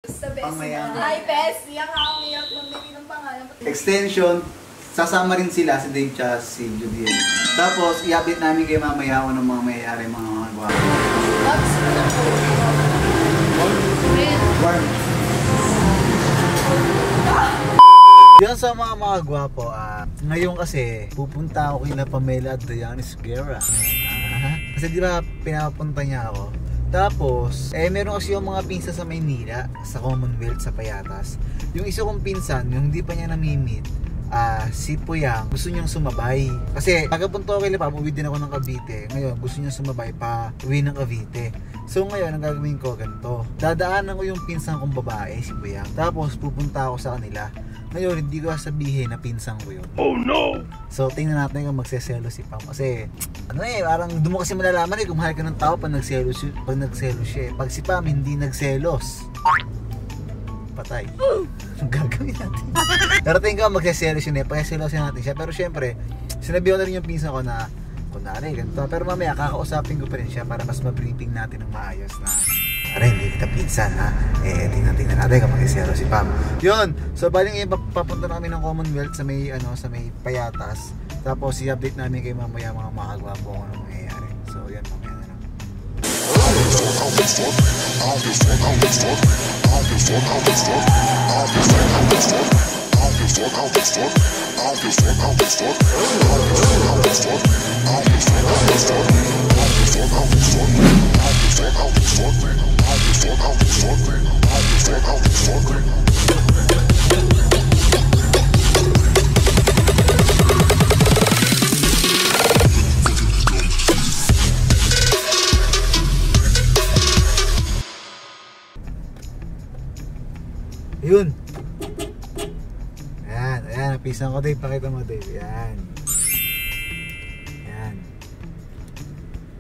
Basta Bessie. Pangmayaman. Ay, Bessie. Ang umiyak magbigay ng pangalan. Extension, sasama rin sila si Dave tsaka si Judiel. Tapos, i-update namin kayo mamaya kung anong mga mayayari mga gwapo. Loves ko na po. Warm. Yan sa mga gwapo, ngayon kasi pupunta ako kina Pamela at Dianis Guerra. Kasi di ba pinapunta niya ako. Tapos, meron kasi yung mga pinsan sa Maynila, sa Commonwealth, sa Payatas. Yung isa kong pinsan, yung hindi pa niya nami-meet, si Puyang, gusto niyang sumabay. Kasi, nagapunta ako kay Lipap, uwi din ako ng Cavite. Ngayon, gusto niyang sumabay pa uwi ng Cavite. So ngayon, ang gagawin ko ganito. Dadaanan ko yung pinsan kong babae, si Puyang. Tapos, pupunta ako sa kanila. Ngayon, hindi ko sabihin na pinsan ko yun. Oh no! So, tingnan natin kung magseselo si Pam. Kasi, parang doon mo kasi malalaman kung mahal ka ng tao pag nagselos siya. Pag si Pam hindi nagselos, patay. Ang gagawin natin. Pero tingin ko magseselos yun pagselosin natin siya. Pero syempre, sinabi ko na rin yung pinsan ko na, kunwari, ganito. Pero mamaya, kakausapin ko pa rin siya para mas ma-briefing natin ng maayos na aray, hindi kita pinsan ha. Tingnan natin kung mag-isero si Pam. Yun. So, bali ngayon papunta na kami ng Commonwealth sa may, sa may Payatas. Tapos, i-update namin kayo mamaya mga makagwapo kung ano mangyayari. So, yan, mamaya na lang. Yun. Ayan, napisan ko Dave, pakita mo Dave. Ayan.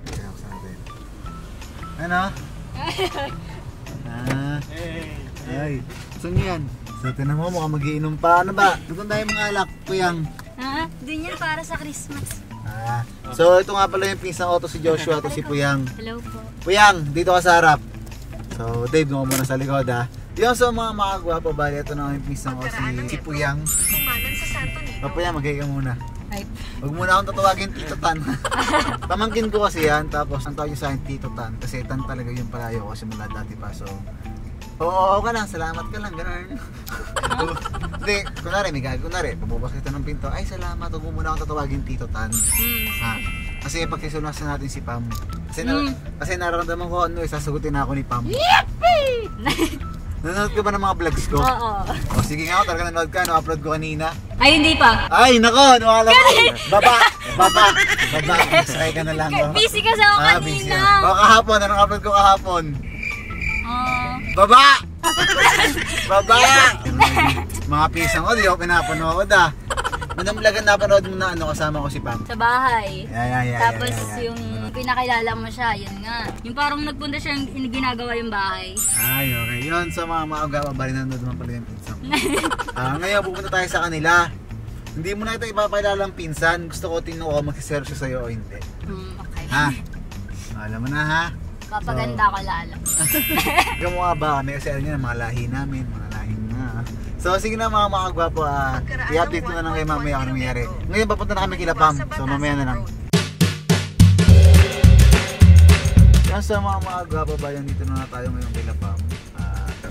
Kaya ako sa natin. Ano? Ay, saan yan? So, tinan mo, mukhang mag-iinom pa. Ano ba? Doon tayo mga alak, Puyang. Doon yan para sa Christmas. So, ito nga pala yung pinsang ko, si Joshua, to si Puyang. Hello po. Puyang, dito ka sa harap. So, Dave, doon ka muna sa likod ha. Yung sa mga makagwapo, bali, ito na yung pinsang ko, si Puyang. Kumanan sa Santo Niño. Puyang, mag-higa muna. Ay. Huwag muna akong tatawagin Tito Tan. Pamangkin ko kasi yan, tapos ang tawag niya sa akin Tito Tan. Kasi Tan talaga yung palayo ko kasi mula dati pa. So, oo ka lang, salamat ka lang, gano'n. Hindi, kunwari, pabukas kita ng pinto, ay salamat, huwag mo muna akong tatawagin Tito Tan. Kasi pag sisunasan natin si Pam, kasi nararamdaman ko sasagutin na ako ni Pam. Yippee! Nanonood ka ba ng mga vlogs ko? Oo. O sige nga, talaga nanonood ka, no-upload ko kanina. Ay, hindi pa. Ay, nako, nawala ko. Baba. Sakay ka na lang. Busy kasi ako kanina. O kahapon, anong upload ko kahapon? Baba! Mga pisang ko, di ako pinapanood Anong vlog ang napanood mo na kasama ko si Pam? Sa bahay. Tapos Yeah. yung pinakilala mo siya, yun nga. Yung parang nagpunta siya yung ginagawa yung bahay. Ay, okay. Yun, sa mga bali nanood naman pala yung pinsan. Ngayon, pupunta tayo sa kanila. Hindi mo na ito ipapakilala ang pinsan. Gusto ko tingnan ko mag-serve siya sa'yo o hindi. Okay. Alam mo na ha? Papaganda ko lalo. Gamukha ba kami kasi alam niyo na mga lahi namin, mga lahi na. So sige na mga makagwapo, i-update ko na lang kayo mamaya kung nangyari. Ngayon papunta na kami kila Pam, so mamaya na lang. Yan sa mga makagwapo ba yan, dito na tayo ngayon kila Pam.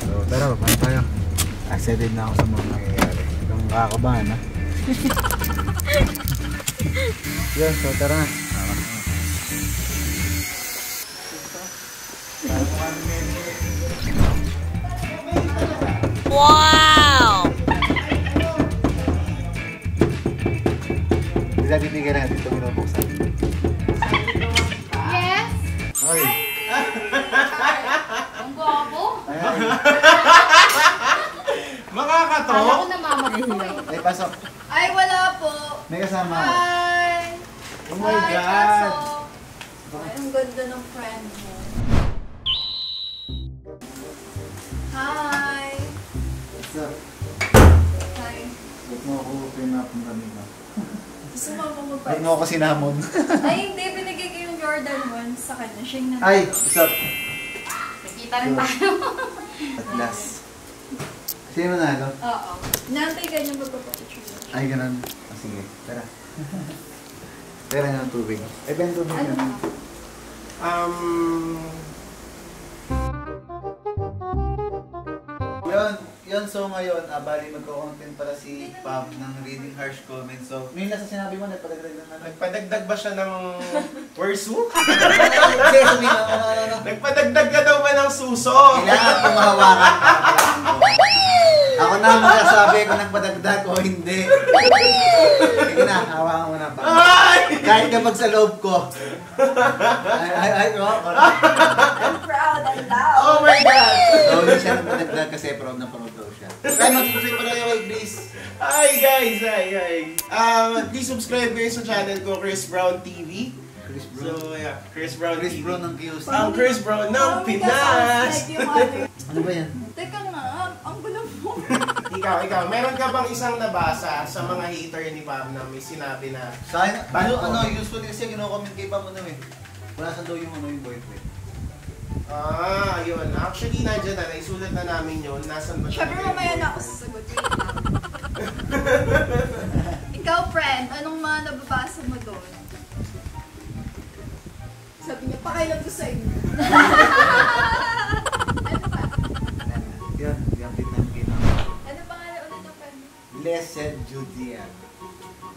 So tara, paano tayo? Excited na ako sa mga nangyayari. Itong kakabahan ha. Yan, so tara na. Wow! Bisa bibigyan natin ito binubuksan. Yes! Ay! Ang gwapo! Makakato? Kala ko namamagihay. Ay, pasok. Ay, wala po. May kasama. Hi! Oh my Hi, God! pasok. Ay, ang ganda ng friend mo. Hi! What's up? Hi. Ba't mo ako pinapunta nila? Gusto mo ako magpa- Ba't mo ako sinamon? Ay, hindi. Binigay ko yung Jordan 1 sa kanya. Siya yung Ay, what's up? nakikita rin tayo. At last. Sino nanalo? Oo. Nantay ka niya magpapapicture. Ay, ganun. Oh, sige, tara. Tara ng tubig. Ay, ba yung tubig Ano? ganun? Yun, so ngayon, bali magko-content pala si Pam ng Reading Harsh Comments. So, ngayon lang sa sinabi mo, nagpadagdag ng ano? Nagpadagdag ba siya ng pursue? Sige, sabihin mo, ano? Nagpadagdag ka daw ba ng suso? Kailangan kong mahawakan ka. Ako na ang magsasabi kung nagpadagdag o hindi. Sige na, hawakan mo na pa. Kahit kapag sa loob ko. Ay, I'm proud and loud. Oh my God! So, hindi siya nagpadagdag kasi proud na proud daw siya. Kaya mag-subscribe pa kayo kay Grace. Hi guys! Please subscribe kayo sa channel ko, Chris Brown TV. Chris Bro. So yeah, Chris Brown Chris TV. Bro ng QC. Ang Chris Brown ng Pinas! Ano ba yan? Teka nga, ang gulo mo. Ikaw, meron ka bang isang nabasa sa mga hater ni Pam na may sinabi na Sa akin, usually kasi gino-comment kay Pam ano eh. Wala saan daw yung boyfriend. Yun. Actually, nandiyan na. Naisulat na namin yun. Nasaan ba siya? Siyempre mamaya na ako sasagutin. Ikaw, friend, anong mga nababasa mo doon? Sabi niya, pakailan ko sa inyo. Ano pa? Yan, i-update namin kay Pam. Ano pangalan ulit ng friend mo? Blessed Judean.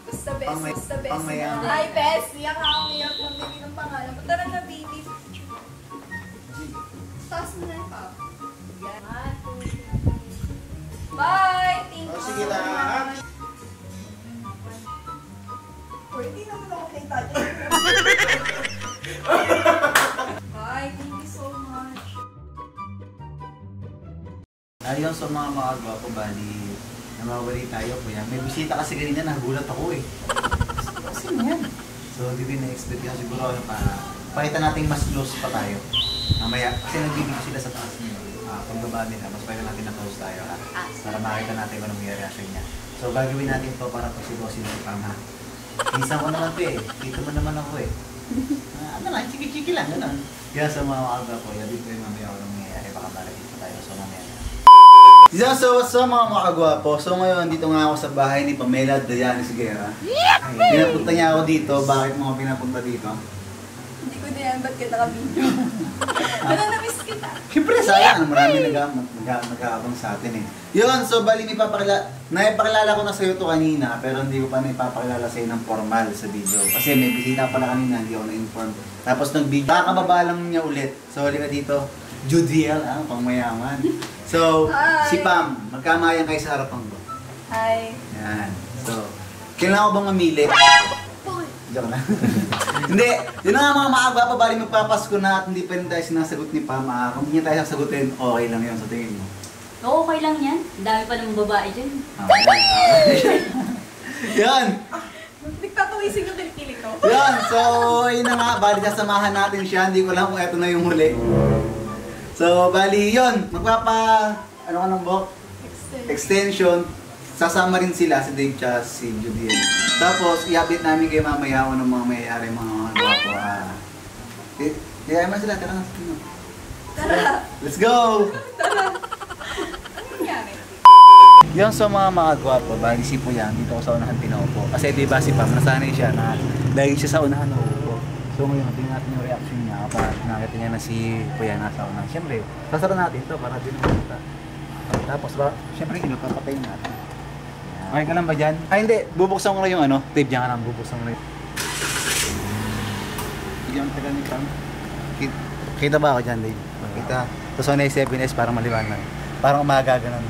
Basta best, Pangmay- basta best. pangmayaman. Ay, best. Iyak ako, iyak mo. Hindi ng pangalan. Tara na, baby. Taas mo na yung pa. Yan. Bye! Thank you. Sige na. Pwede naman ako kay Tati. Bye, thank you so much. Ayun, so mga gwapo, bali, namawali tayo kuya. May bisita kasi kanina, nagulat ako eh. Sino yan? So, di din na-expect yan siguro ano pa. Pakita natin mas close pa tayo. Mamaya, kasi nagbibig sila sa taas niyo. Pagbaba nila, mas pakita natin na close tayo ha. Para makita natin kung anong reaction niya. So, gagawin natin to para pagsigosin ng Pam ha. Minsan ko naman to eh. Dito mo naman ako eh. Ano lang, chiki-chiki lang, gano'n. Kaya sa mga gwapo, yabi ko yung mamaya kung anong nangyayari. Baka para dito tayo. So, mamaya na. Yeah, so what's up mga kagwapo? So ngayon, dito nga ako sa bahay ni Pamela Dayanis Guerra. Pinapunta niya ako dito. Bakit mo ako pinapunta dito? Hindi ko na yan, ba't kita ka-video? Wala na-miss kita. Siyempre, sayang. Marami nag-aabang sa atin eh. Yun, so bali naipakilala ko na sa'yo to kanina, pero hindi ko pa naipapakilala sa'yo ng formal sa video. Kasi may bisita pala kanina, hindi ako na-inform. Tapos nag-video, kakababa lang niya ulit. So halika dito, Judiel, pang mayaman. So, Hi. si Pam, magkamayan kayo sa harapan ko. Hi. Yan. So, kailangan ko bang mamili? Joke na. Hindi. Yun na nga mga maaga pa, bali magpapasko na at hindi pa rin tayo sinasagot ni Pam. Kung hindi niya tayo sasagutin, okay lang yun sa tingin mo. Oo, okay lang yan. Ang dami pa namang babae dyan. Yan. Nagpapawisig yung kilikili ko. Yan. So, yun na nga. Bali kasamahan natin siya. Hindi ko lang kung eto na yung huli. So, bali yun. Ano ka ng buhok? Extension. Sasama rin sila, si Dave tsaka si Judiel. Tapos, i-update namin kayo mamaya kung anong mga mayayari mga gwapo. Kaya naman sila, tara na. Tara. Let's go! Tara. Ano nangyari? Yung sa mga gwapo, bali si Puyan, dito ko sa unahan pinaupo. Kasi diba si Pam, nasanay siya na lagi siya sa unahan naupo. So ngayon, tingnan natin yung reaction niya kapag nakita niya na si Puyan nasa unahan. Siyempre, sasara natin ito para din makita. Tapos ba, siyempre pinapapatayin natin. Okay ka lang ba dyan? Ay hindi, bubuksan ko na yung tape dyan ka lang, bubuksan ko na yung... Bigyan mo tagal ni Pam. Kita ba ako dyan, Dave? Kita. Tapos ako na yung 7S para maliwanag. Parang umaga ganun.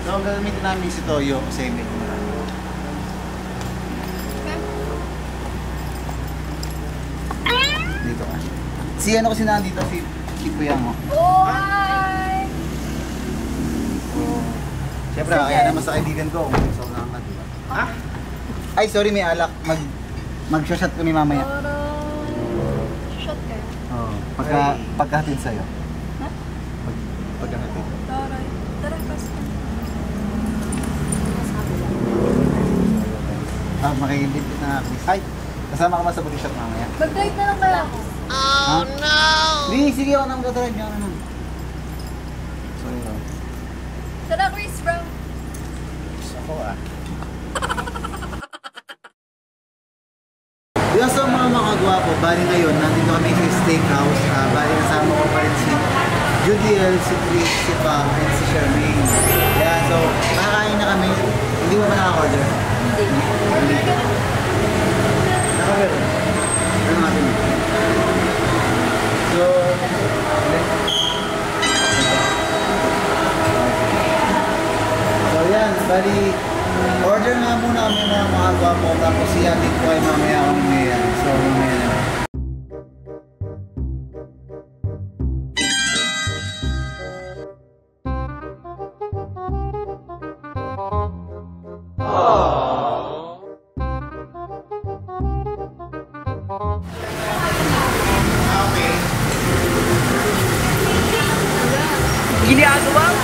So, ang gagamitin namin si Toyo kasi medyo marami. Dito ka. Si ano kasi nandito, si Kuya mo. Oh, hi! Siyempre, kaya naman sa kaibigan ko kung gusto ko lang di ba? Ha? Ay, sorry, may alak. Mag-shot kami mamaya. Shot kayo. Oo. Pagkahatid sa'yo. Ha? Pagkahatid. Taray. Taray, pass ka. Makikibit na nga. Ay, kasama ka ba sa body shop mamaya? Mag-drive na lang kaya ako. Oh no! Hindi, sige ako nang dadrive niya. Ano? Sorry lang. Tara, Chris Brown. Ako ah. Yung sa mga gwapo, bali ngayon, nandito kami sa steakhouse. Bali nasama ko pa rin si Judiel, si Chris, si Pam, and si Charmaine. Yeah, so, nakakain na kami. Hindi mo ba nakaka-order? Hindi. Naka-order. Ano natin? So, yan, bali, order nga muna kami mga gwapo, tapos siyatin ko ay mamaya kami ngayon. So, mamaya na. Ginagawa mo?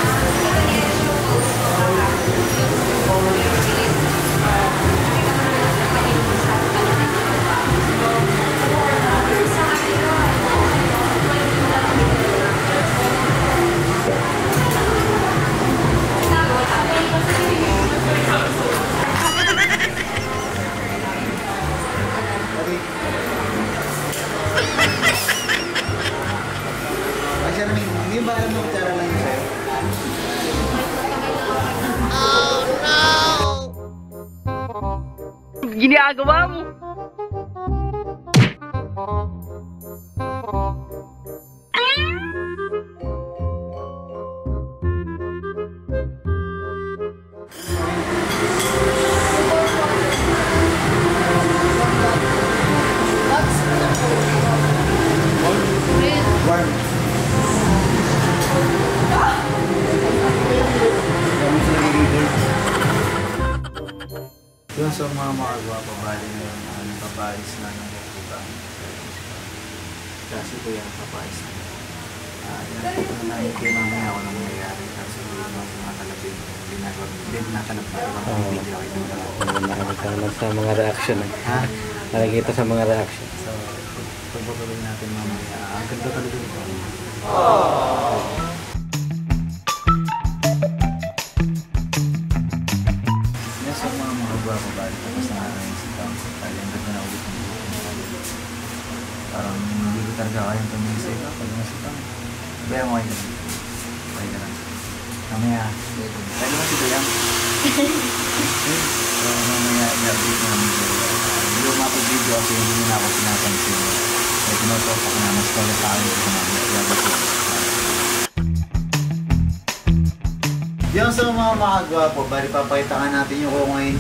Hindi ba alam mo kung tara lang yun sa'yo? Ginagawa mo? Warm. Yun sa mga gwapo, bali na yun, papalis na ng kukuta. Kasi ko yan, papalis na. Yan po na namin kayo mamaya ako nang nangyayari. Kasi yung mga talabin, din natanap na ibang video kayo ng talabin. Nakakita sa mga reaction eh. Ha? Nakikita sa mga reaction. So, pagpapatuloy natin mamaya. Ang ganda talaga nito. Yan sa mga gwapo, bali. Tapos na namin si Tom. Kaya ang ganda na ulit ng buhay. Parang hindi ko talaga kayang tumingin sa iba. Pag nasa Tom. Kaya mo kayo. Kaya ka lang. Mamaya. Kaya naman si Bayang. So, mamaya i-update namin siya. Hindi ko mapag-video kasi hindi na ako pinapansin. Kaya tinutok ako na mas story sa akin ko namin. Yung sa mga gwapo, bali papakita nga natin yung kungay.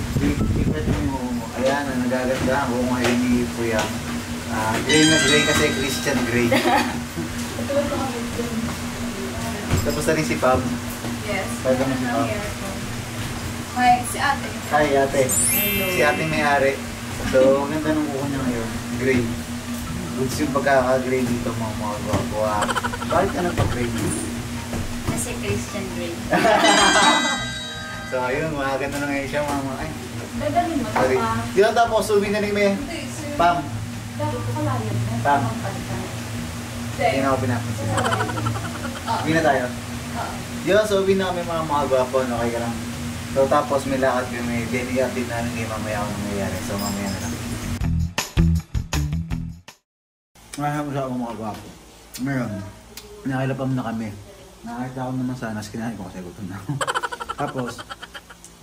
Ayan, nagaganda ang kungay ni Puyang. Gray na gray kasi Christian Grey. Tapos na rin si Pam. Yes. Pwede mo si Pam. May, si ate. Hi ate. Si ate may-ari. So, ang ganda ng kuko niya ngayon. Gray. Goods yung pagkaka-gray dito mga gwapo. Bakit ka nagpa-gray? Kasi Christian Grey. So, ayun, maganda na ngayon siya mga ay. Dadalhin mo. Sorry. Di lang tapos, subi na rin may Hindi, sir. Pam. Dapat ko kalayan mo. Pam. Hindi. Hindi na ako pinapansin. Uwi na tayo. Yun, so uwi na kami mga gwapo, no? Okay ka lang. So tapos may lakad kami, then i-update namin kayo mamaya kung nangyayari. So mamaya na lang. Maraming sa mga gwapo. Meron, nakilapam na kami. Nakakita ko naman sana, kinahin ko kasi gutom na ako. Tapos,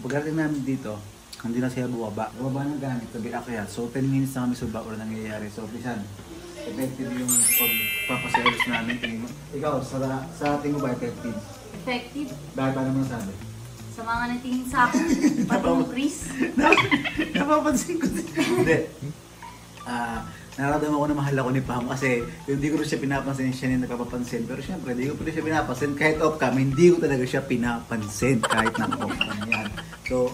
pagkarating namin dito, hindi na siya bumaba. Bumaba ng gamit, tabi akyat. So 10 minutes na kami suba, wala nangyayari. So pisan, effective yung pagpapaselos namin. Ikaw, sa ating mo ba effective? Effective. Bakit paano mo nasabi? Sa mga natingin sa akin, pati mo Chris. Napapansin ko din. Hindi. Nararamdaman ko na mahal ako ni Pam kasi hindi ko rin siya pinapansin, siya na nagpapapansin. Pero syempre, hindi ko pa rin siya pinapansin. Kahit off cam, hindi ko talaga siya pinapansin kahit naka-off cam yan. So,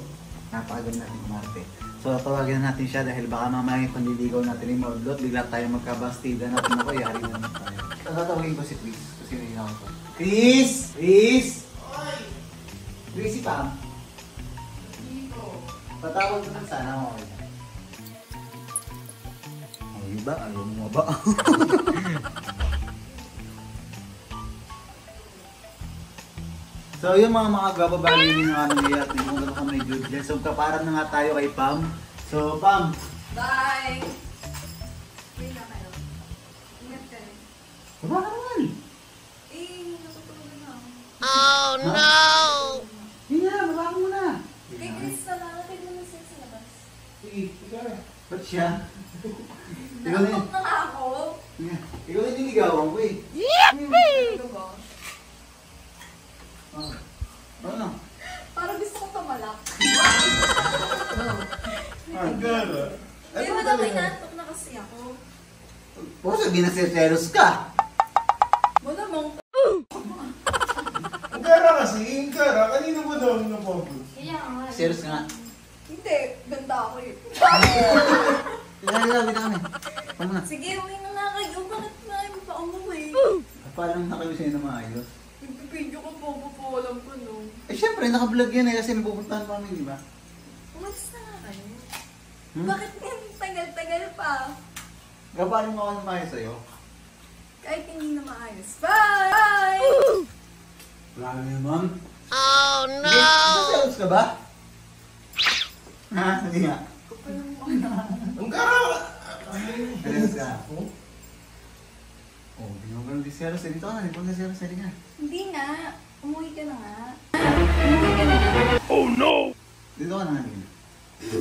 napakaganda natin kumarte. So, tawagin na natin siya dahil baka mamaya yung pandiligaw natin yung modlot. Bigla tayo magkabastida natin ako, yari naman tayo. Tatawagin ko si Chris kasi nailang ko. Chris! Chris! Chris, si Pam? Patawag ko lang sana ako. Iba, ayaw mo ba? So yung mga gababali ng aming at hindi mo kami good. So kaparan na nga tayo kay Pam. So Pam. Bye! Wait na kayo. Ingat ka rin. Baba ka naman. Eh, natutulog na ako. Oh no! Hindi na, baba ka muna. Kay Chris na lang. Nakita mo siya sa labas. Sige, ikaw na. Ba't siya? Ikaw na yun. Nakapok na ako. Ikaw na niligawan ko eh. Ano ba? Ano? Parang gusto ko tumalak. Ang gara. Di ba daw inaantok na kasi ako? Baka sabihin na selos ka. Wala mong Ang gara kasi, ang gara. Kanina mo daw napapos. Kaya nga. Selos nga. Hindi, ganda ako eh. Lagi na kami. Tama na. Sige, uwi na nga kayo. Bakit na mo pa umuwi? Paano na kayo sa'yo na maayos? Nagpipidyo ko po, alam ko no. Eh syempre, naka-vlog yan eh kasi napupuntahan pa kami, di ba? Umalis na nga kayo. Hmm? Bakit ngayon tagal-tagal pa? Paano mo ako na maayos sa'yo? Kahit hindi na maayos. Bye! Wala naman. Oh no! Selos ka ba? Ha? Hindi nga. Ang gara. Selos ka. Oh, di mo ba nag-selos? Dito ka na, di ba nag-selos? Hindi nga. Hindi na. Umuwi ka na nga. Umuwi ka na nga. Dito ka na nga. Dito.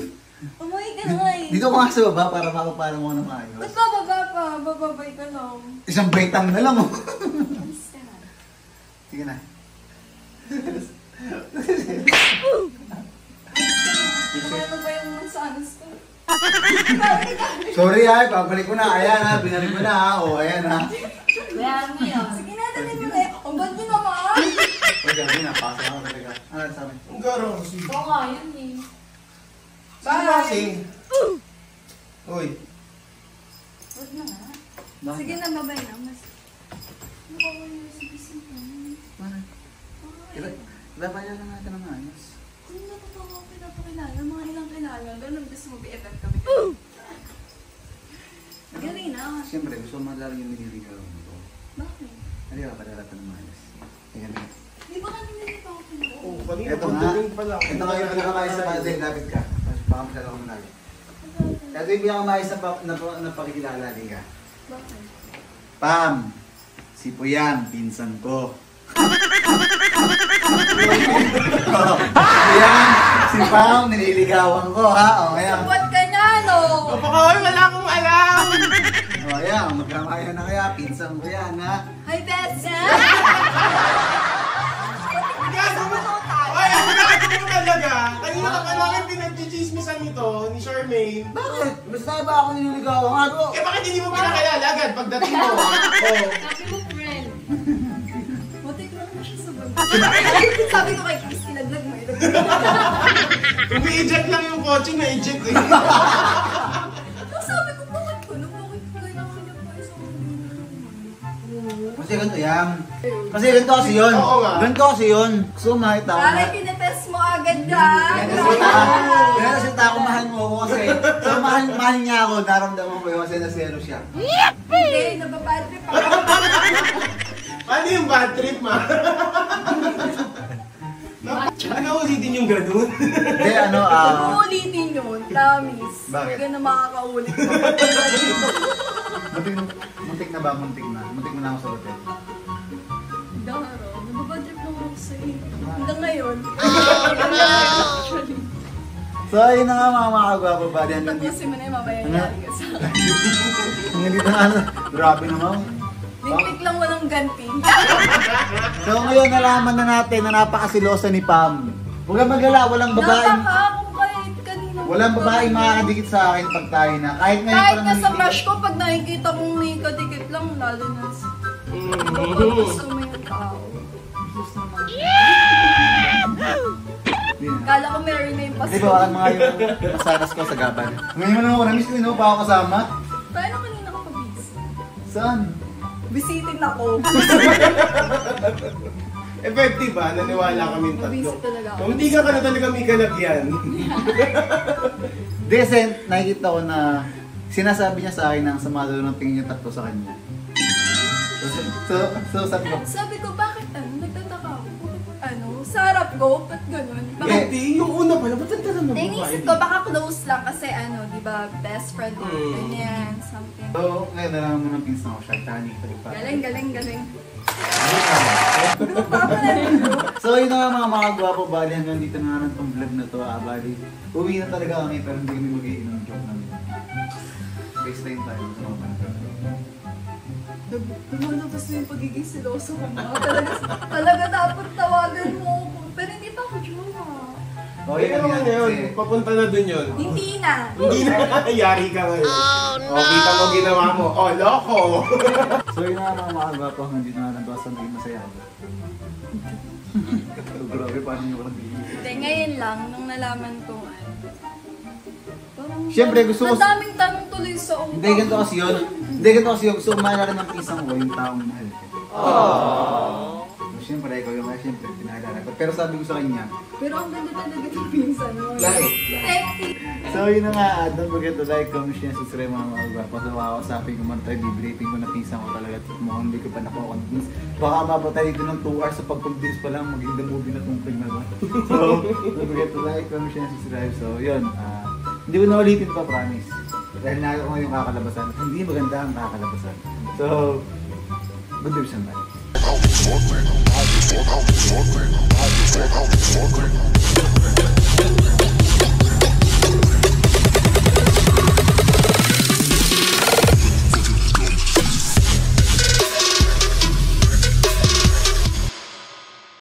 Umuwi ka na nga eh. Dito ka nga sa baba para makapala mo na maayos. Ba't bababa pa? Bababay ka lang. Isang baitang na lang oh. Alis ka na. Sige na. Ano ba yung mansanas ko? Sorry ha, babalik ko na. Ayan ha, binalik ko na ha. O, ayan ha. Bayaran mo yun. Sige na, dali mo na eh. Ang bad mo naman! O, sabi na, pasa ako talaga. Ano sabi? Ang gara kasi. Oo nga, yun eh. Sige kasi. Uy. Huwag na nga. Bakit? Sige na, babay na. Mas... Nakawala na si Bising ko. Bakit? Ibabayan na natin ang ayos. Kung natutuwa ako pinapakilala, mga ilang kilala, ganun gusto mo BFF kami. Galing na. Siyempre, gusto mo malala yung nililigaw mo. Bakit? Hindi ka padala ng ayos. Tingnan mo. Di ba kanina di pa ako kinuha? Oh, kanina Ito pa nga. duling pala ako. Ito nga yung pinakamayos sa pansin. Lapit ka. Baka masyado akong malalim. Ito yung pinakamayos na pakikilala. Di ka. Bakit? Pam! Si Puyan, pinsan ko. Puyan! Si Pam, nililigawan ko ha. O, ayan. What ka na, no? Kapakahoy, wala akong alam! O, ayan. Magkamayan na kaya. Pinsan ko yan ha. Hi, Beth! Gago mo! Ay, ang gago mo talaga! Kanina ka pa namin pinag-chismisan nito ni Charmaine. Bakit? Basta ba ako nililigawan? Ano? Eh bakit hindi mo pinakilala agad pagdating mo? Oh. Sabi mo, friend. Butik lang mo siya sa bag. Sabi ko kay Chris, ilaglag mo. Kung i-eject lang yung kotse, na-eject eh. Tapos sabi ko, bakit ko? Bakit ko kailangan niya pa isang Kasi ganito yan. Kasi ganito kasi yun. Oo nga. Ganito kasi yun. Gusto mo makita ko na. Bakit tinetest mo agad dyan? Kaya kasi ako mahal mo ako kasi. So mahal niya ako. Naramdaman ko yun kasi nasero siya. Hindi, nababad trip ako. Paano yung bad trip, ma? Ano ulitin yung ganun? Hindi ano Uulitin yun, promise. Bakit? Hindi ka na makakaulit. muntik na ba? Muntik na. Muntik mo na ako sa hotel. Daro, nababad trip lang ako sa'yo. Hanggang ngayon. Actually. So ayun na nga mga kagwapo ba? Tapusin mo na yung mamaya nangyari ka sa akin. Nandito na ano. Grabe naman. Liklik lang walang ganti. So ngayon nalaman na natin na napakasilosa ni Pam. Huwag kang maglala, walang babaeng Napaka, kung kahit kanina. walang babaeng makakadikit sa akin pag tayo na. Kahit ngayon Kahit pa lang nga sa naliligaw. crush ko, pag nakikita kong may kadikit lang, lalo na sa... Kapag gusto mo yung tao. Gusto mo. Hindi na. Kala ko meron na yung Kasi pasko. bawal mga yung masanas ko sa gaban. Ngayon mo naman ako na-miss ko, no? Pa ako kasama. Paano kanina ka pabis? Saan? Bisitin ako. Effective ba? Naniwala kami tatlo. Mabisi talaga ako. Kung hindi ka na talaga may kalagyan. Decent, nakikita ko na sinasabi niya sa akin na ang sama daw ng tingin niya tatlo sa kanya. So sabi ko, Sabi ko, bakit nagtataka ako. Sa harap ko, ba't ganun? Bakit? Hindi, yung una pala, ba't ang tanong mo? Inisip ko, baka close lang kasi di ba, best friend ko, ganyan, something. so ngayon nalaman mo ng pinsan ko siya, tani pa rin pa. Galing. So yun na nga mga gwapo, bali hanggang dito na nga ng tong vlog na to. Bali, uwi na talaga kami pero hindi kami mag-iinom joke namin. FaceTime tayo sa mga panahon. Lumalabas na yung pagiging siloso ko na. Talaga dapat tawagan mo ako. Pero hindi pa ako jowa. Okay naman yun, papunta na dun yun. Hindi na. Hindi na, yari ka ngayon. Oh, kita mo ginawa mo. Oh, loko! So yun na nga mga gwapo, hanggang dito na nagbasan naging masaya ako. Grabe, paano nyo walang bigay? Hindi, ngayon lang, nung nalaman ko, parang Siyempre, gusto ko- ang daming tanong tuloy sa utak. Hindi, ganito kasi yun. Gusto ko maalala ng pisang ko yung taong mahal ko. Siyempre, ikaw yung siyempre, pinaalala ko. Pero sabi ko sa kanya, Pero ang ganda talaga ng pinsan mo. Lahit. Sexy. so yun na nga, don't forget to like, comment, share, subscribe mga gwapo. So kakasapin ko man tayo, bibriefing ko na pisang ko talaga. Mukhang hindi ko pa nakukonvince. Baka mapatay dito ng 2 hours sa pag-convince pa lang, maging the movie na tungkol na ba. So, don't forget to like, comment, share, subscribe. So yun, hindi ko na ulitin pa, promise. Dahil nakita ko yung kakalabasan. Hindi maganda ang kakalabasan. So, good news naman.